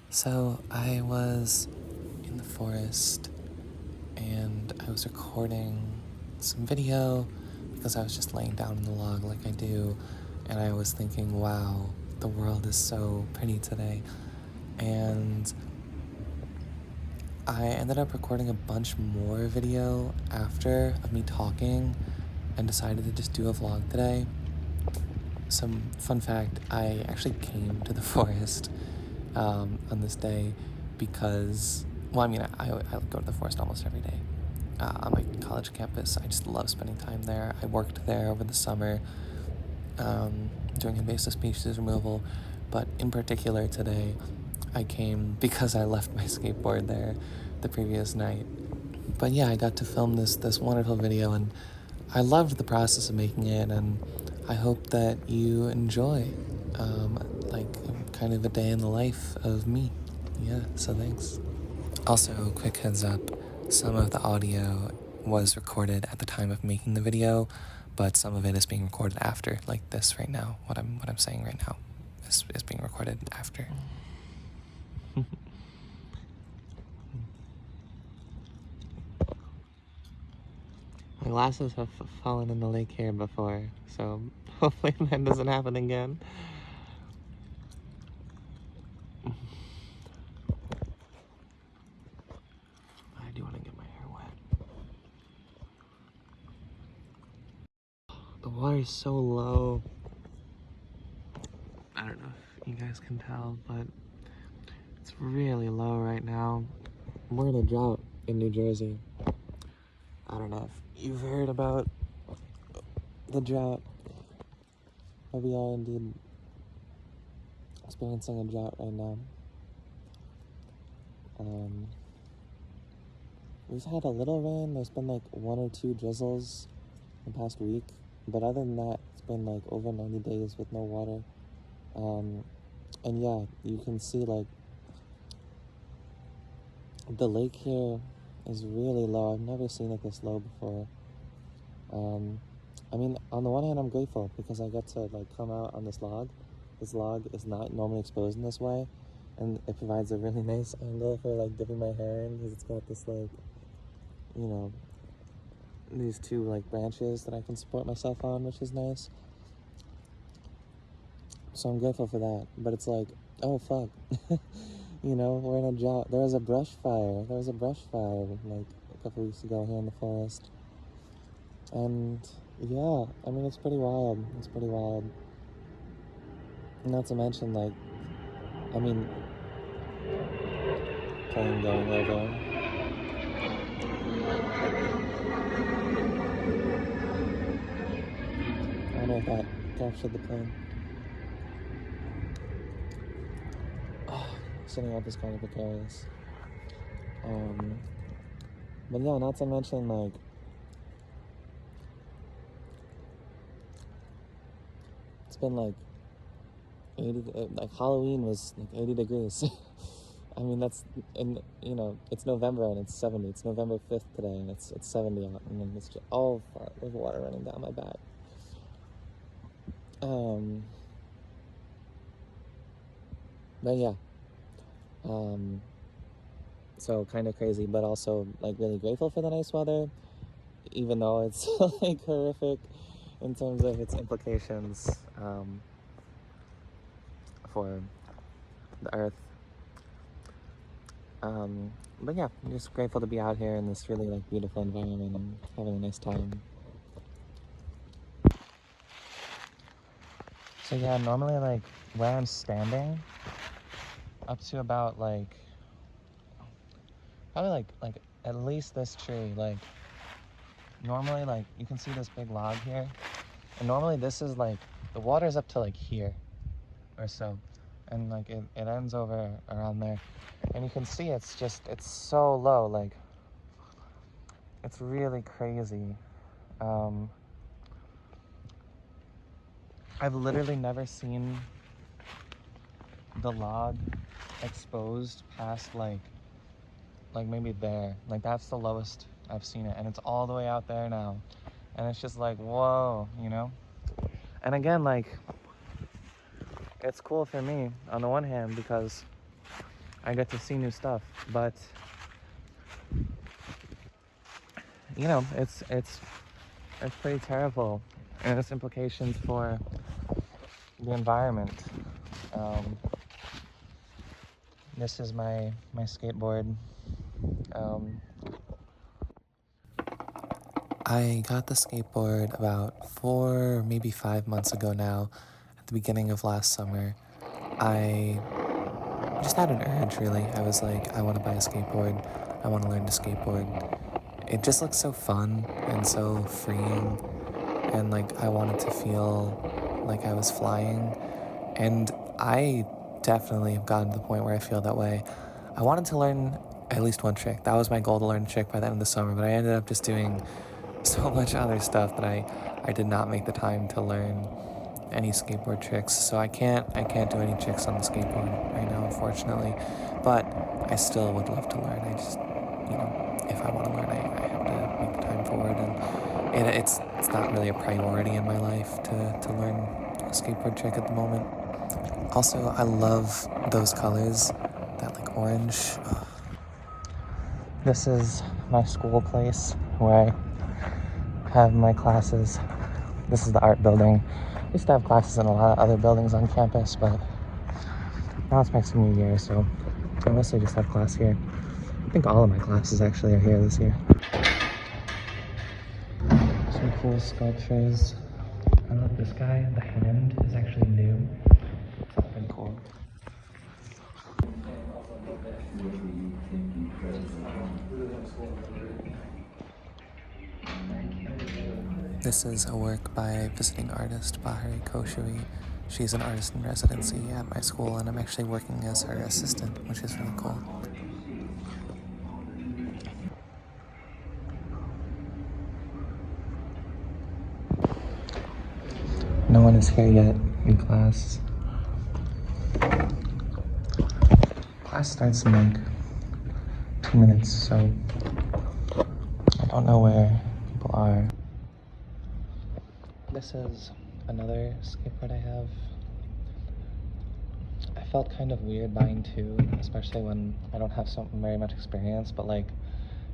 So I was in the forest and I was recording some video because I was just laying down in the log like I do, and I was thinking, wow, the world is so pretty today. And I ended up recording a bunch more video after of me talking and decided to just do a vlog today. Some fun fact, I actually came to the forest on this day because, well, I mean, I go to the forest almost every day on my college campus. I just love spending time there. I worked there over the summer doing invasive species removal, but in particular today, I came because I left my skateboard there the previous night. But yeah, I got to film this wonderful video, and I loved the process of making it, and I hope that you enjoy, like, kind of a day in the life of me. Yeah, so thanks. Also, quick heads up, some of the audio was recorded at the time of making the video, but some of it is being recorded after, like this right now. What I'm saying right now is being recorded after. My glasses have fallen in the lake here before, so hopefully that doesn't happen again. I do want to get my hair wet. The water is so low. I don't know if you guys can tell, but it's really low right now. We're in a drought in New Jersey. I don't know if you've heard about the drought, but we are indeed experiencing a drought right now. We've had a little rain. There's been like 1 or 2 drizzles the past week, but other than that, it's been like over 90 days with no water. And yeah, you can see like the lake here is really low. I've never seen it this low before. I mean, on the one hand, I'm grateful because I get to like come out on this log. This log is not normally exposed in this way, and it provides a really nice angle for like dipping my hair in because it's got this like, you know, these 2 like branches that I can support myself on, which is nice. So I'm grateful for that. But it's like, oh fuck, you know, we're in a drought. There was a brush fire. Like a couple weeks ago here in the forest. And yeah, I mean, it's pretty wild. Not to mention, like, I mean, plane going over. I don't know if that captured the plane. Sitting up is kind of precarious. But yeah, not to mention, like, it's been like 80, like Halloween was like 80 degrees. I mean, that's, and you know, it's November and it's 70. It's November 5th today and it's 70 out, and then it's just, oh fuck, there's water running down my back. But yeah, so kind of crazy, but also like really grateful for the nice weather, even though it's like horrific in terms of its implications for the earth. But yeah, I'm just grateful to be out here in this really like beautiful environment and having a nice time. So yeah, normally like where I'm standing, up to about like probably like at least this tree, like normally like you can see this big log here, and normally this is like the water's up to like here or so, and like it ends over around there, and you can see it's so low, like it's really crazy. I've literally never seen the log exposed past like maybe there. Like that's the lowest I've seen it, and it's all the way out there now, and it's just like, whoa, you know. And again, like, it's cool for me on the one hand because I get to see new stuff, but you know, it's pretty terrible, and its implications for the environment. This is my skateboard. I got the skateboard about 4, maybe 5 months ago now, at the beginning of last summer. I just had an urge, really. I was like, I want to buy a skateboard. I want to learn to skateboard. It just looks so fun and so freeing, and like I wanted to feel like I was flying. And I definitely have gotten to the point where I feel that way. I wanted to learn at least one trick. That was my goal, to learn a trick by the end of the summer, but I ended up just doing so much other stuff that I did not make the time to learn any skateboard tricks. So I can't do any tricks on the skateboard right now, unfortunately. But I still would love to learn. I just, you know, if I want to learn, I have to make the time for it. And it's not really a priority in my life to learn a skateboard trick at the moment. Also, I love those colors, that like orange. Ugh. This is my school place where I have my classes. This is the art building. I used to have classes in a lot of other buildings on campus, but now it's my senior year, so I mostly just have class here. I think all of my classes actually are here this year. Some cool sculptures. I love this guy. The hand is actually new. It's pretty cool. This is a work by visiting artist Bahari Koshavi. She's an artist in residency at my school, and I'm actually working as her assistant, which is really cool. No one is here yet in class. Class starts in like 2 minutes, so I don't know where people are. This is another skateboard I have. I felt kind of weird buying two, especially when I don't have very much experience, but like,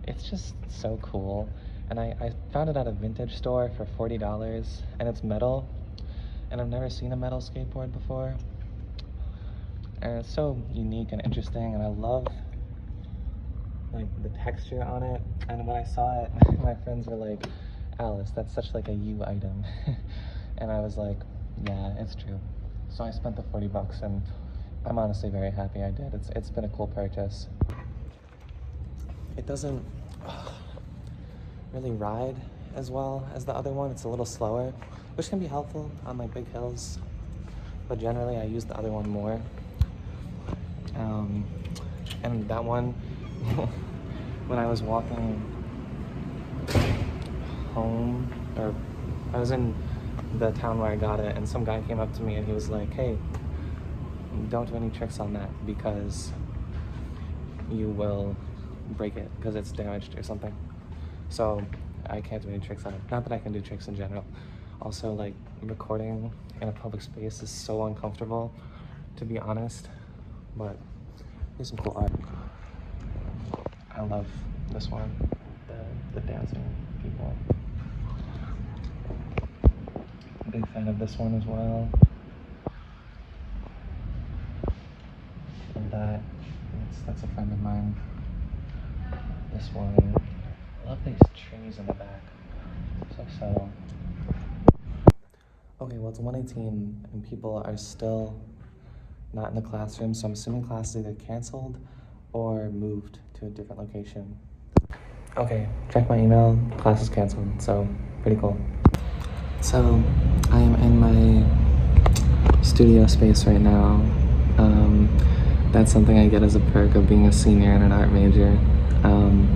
it's just so cool. And I found it at a vintage store for $40, and it's metal, and I've never seen a metal skateboard before. And it's so unique and interesting, and I love like the texture on it. And when I saw it, my friends were like, Alice, that's such like a you item. And I was like, yeah, it's true. So I spent the $40, and I'm honestly very happy I did. It's been a cool purchase. It doesn't really ride as well as the other one. It's a little slower, which can be helpful on like big hills, but generally I use the other one more. And that one, when I was walking home, or I was in the town where I got it, and some guy came up to me and he was like, hey, don't do any tricks on that because you will break it because it's damaged or something. So I can't do any tricks on it. Not that I can do tricks in general. Also, like, recording in a public space is so uncomfortable, to be honest. But here's some cool art. I love this one, the dancing people. Big fan of this one as well. And that's a friend of mine. This one, I love these trees in the back. So subtle. Okay, well, it's 1:18 and people are still not in the classroom, so I'm assuming class is either canceled or moved to a different location. Okay, check my email, class is canceled, so pretty cool. So I am in my studio space right now. That's something I get as a perk of being a senior and an art major. I'm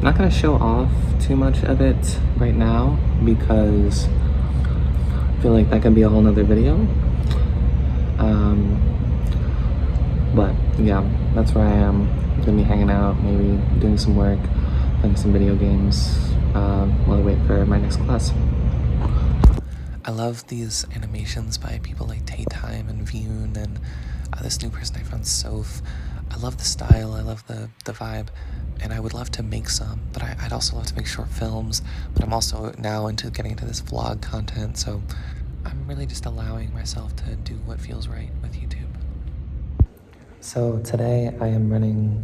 not gonna show off too much of it right now because I feel like that could be a whole nother video. But yeah, that's where I am. I'm gonna be hanging out, maybe doing some work, playing some video games while I wait for my next class. I love these animations by people like Tay Time and Vyun and this new person I found, Soph. I love the style, I love the vibe, and I would love to make some, but I'd also love to make short films, but I'm also now into getting into this vlog content, so I'm really just allowing myself to do what feels right with YouTube. So today I am running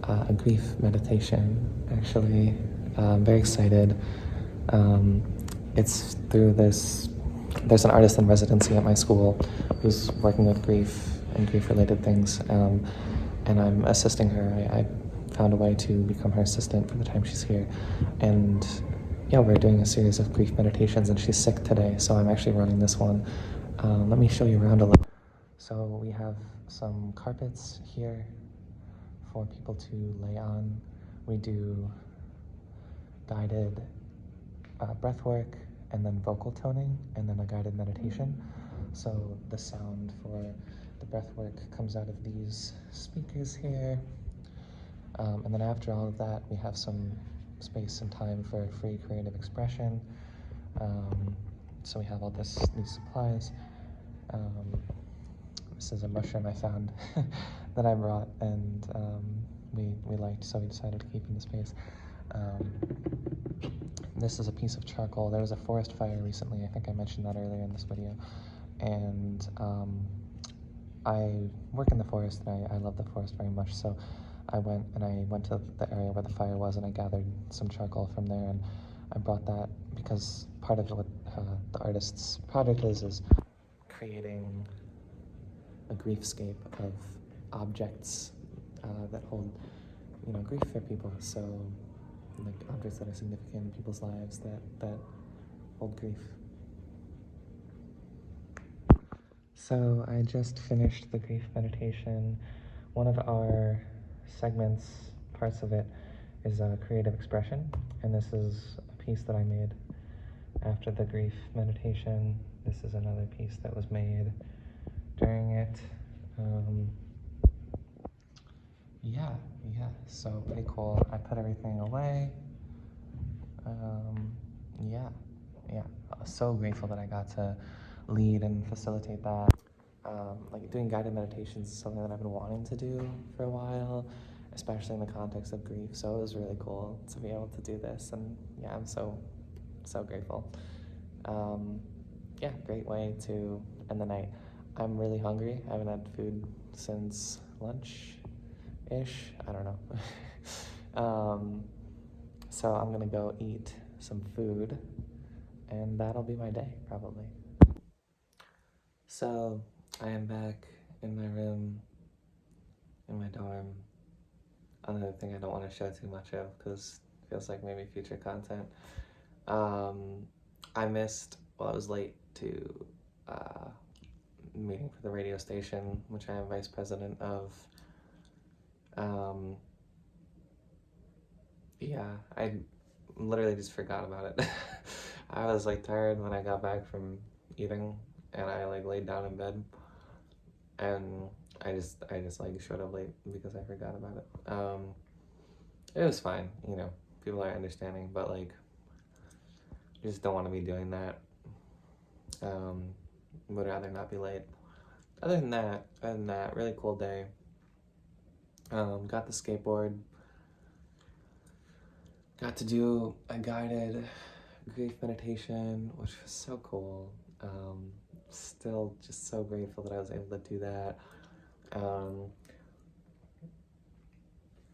a grief meditation, actually. I'm very excited. It's through there's an artist in residency at my school who's working with grief and grief-related things, and I'm assisting her. I found a way to become her assistant for the time she's here, and yeah, we're doing a series of grief meditations, and she's sick today, so I'm actually running this one. Let me show you around a little. So we have some carpets here for people to lay on. We do guided breath work, and then vocal toning, and then a guided meditation. So the sound for the breath work comes out of these speakers here. And then after all of that, we have some space and time for free creative expression. So we have all these supplies. This is a mushroom I found that I brought, and we liked, so we decided to keep in the space. This is a piece of charcoal. There was a forest fire recently. I think I mentioned that earlier in this video. And I work in the forest, and I love the forest very much. So I went to the area where the fire was, and I gathered some charcoal from there, and I brought that because part of what the artist's project is creating a griefscape of objects that hold, grief for people. So, like objects that are significant in people's lives that hold grief. So I just finished the grief meditation. One of our segments, parts of it, is creative expression, and this is a piece that I made after the grief meditation. This is another piece that was made during it. Yeah, so pretty cool. I put everything away. Yeah, I was so grateful that I got to lead and facilitate that. Like doing guided meditations is something that I've been wanting to do for a while, especially in the context of grief, so it was really cool to be able to do this, and yeah, I'm so grateful. Yeah, great way to end the night. I'm really hungry. I haven't had food since lunch-ish. I don't know. So I'm gonna go eat some food, and that'll be my day, probably. So I am back in my room, in my dorm. Another thing I don't want to show too much of because it feels like maybe future content. I was late to meeting for the radio station, which I am vice president of. Yeah, I literally just forgot about it. I was like tired when I got back from eating, and I like laid down in bed, and I just like showed up late because I forgot about it. It was fine, people are understanding, but like, I just don't want to be doing that. Would rather not be late. Other than that, really cool day. Got the skateboard. Got to do a guided grief meditation, which was so cool. Still just so grateful that I was able to do that.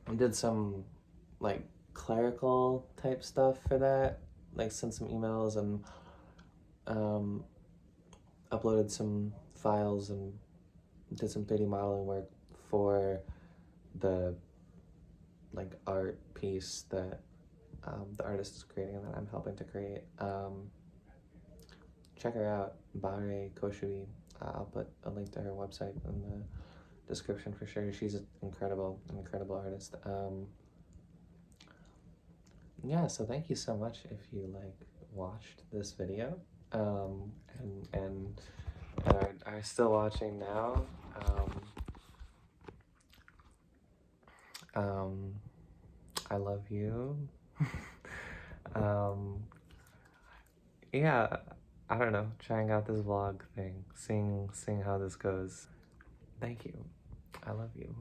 I did some like clerical type stuff for that, like sent some emails and uploaded some files and did some 3D modeling work for the like art piece that the artist is creating and that I'm helping to create. Check her out, Bare Koshui. I'll put a link to her website in the description for sure. She's an incredible artist. Yeah, so thank you so much if you like watched this video and are still watching now. I love you. Yeah, I don't know, trying out this vlog thing, seeing how this goes. Thank you. I love you.